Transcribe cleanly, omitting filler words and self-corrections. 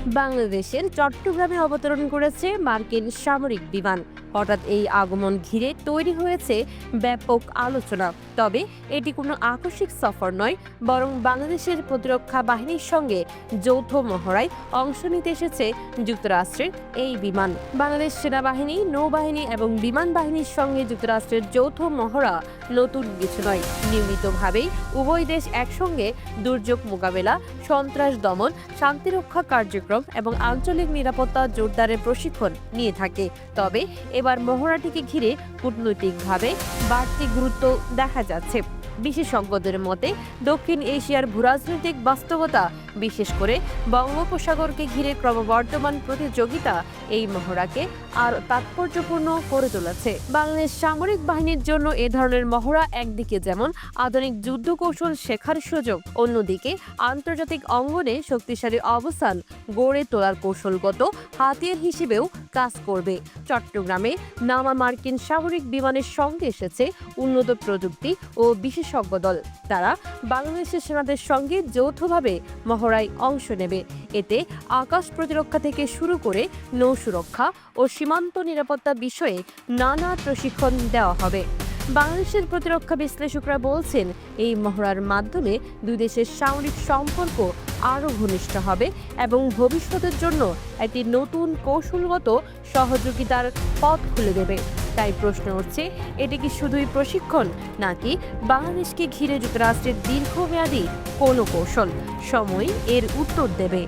বাংলাদেশের চট্টগ্রামে অবতরণ করেছে মার্কিন সামরিক বিমান। হঠাৎ এই আগমন ঘিরে তৈরি হয়েছে ব্যাপক আলোচনা। তবে এটি কোনো আকস্মিক সফর নয়, বরং বাংলাদেশের প্রতিরক্ষা বাহিনীর সঙ্গে যৌথ মহড়ায় অংশ নিতে এসেছে যুক্তরাষ্ট্রের এই বিমান। বাংলাদেশ সেনাবাহিনী, নৌবাহিনী এবং বিমান বাহিনীর সঙ্গে যুক্তরাষ্ট্রের যৌথ মহড়া নতুন কিছু নয়। নিয়মিতভাবেই উভয় দেশ একসঙ্গে দুর্যোগ মোকাবেলা, সন্ত্রাস দমন, শান্তিরক্ষা কার্যক্রম এবং আঞ্চলিক নিরাপত্তা জোরদারের প্রশিক্ষণ নিয়ে থাকে। তবে এবার মহড়াটিকে ঘিরে কূটনৈতিকভাবে বাড়তি গুরুত্ব দেখা যাচ্ছে। বিশেষজ্ঞদের মতে দক্ষিণ এশিয়ার ভূরাজনৈতিক বাস্তবতা, বিশেষ করে বঙ্গোপসাগরকে ঘিরে ক্রমবর্ধমান প্রতিযোগিতা এই মহড়াকে আরও তাৎপর্যপূর্ণ করে তুলেছে। বাংলাদেশ সামরিক বাহিনীর জন্য এ ধরনের মহড়া একদিকে যেমন আধুনিক যুদ্ধ কৌশল শেখার সুযোগ, অন্যদিকে আন্তর্জাতিক অঙ্গনে শক্তিশালী অবস্থান গড়ে তোলার কৌশলগত হাতিয়ার হিসেবেও কাজ করবে। চট্টগ্রামে নামা মার্কিন সামরিক বিমানের সঙ্গে এসেছে উন্নত প্রযুক্তি ও বিশেষজ্ঞ দল। তারা বাংলাদেশের সেনাদের সঙ্গে যৌথভাবে মহড়ায় অংশ নেবে। এতে আকাশ প্রতিরক্ষা থেকে শুরু করে নৌ সুরক্ষা ও সীমান্ত নিরাপত্তা বিষয়ে নানা প্রশিক্ষণ দেওয়া হবে। বাংলাদেশের প্রতিরক্ষা বিশ্লেষকরা বলছেন, এই মহড়ার মাধ্যমে দুই দেশের সামরিক সম্পর্ক আরও ঘনিষ্ঠ হবে এবং ভবিষ্যতের জন্য একটি নতুন কৌশলগত সহযোগিতার পথ খুলে দেবে। তাই প্রশ্ন উঠছে, এটি কি শুধুই প্রশিক্ষণ, নাকি বাংলাদেশকে ঘিরে যুক্তরাষ্ট্রের দীর্ঘমেয়াদী কোনো কৌশল? সময় এর উত্তর দেবে।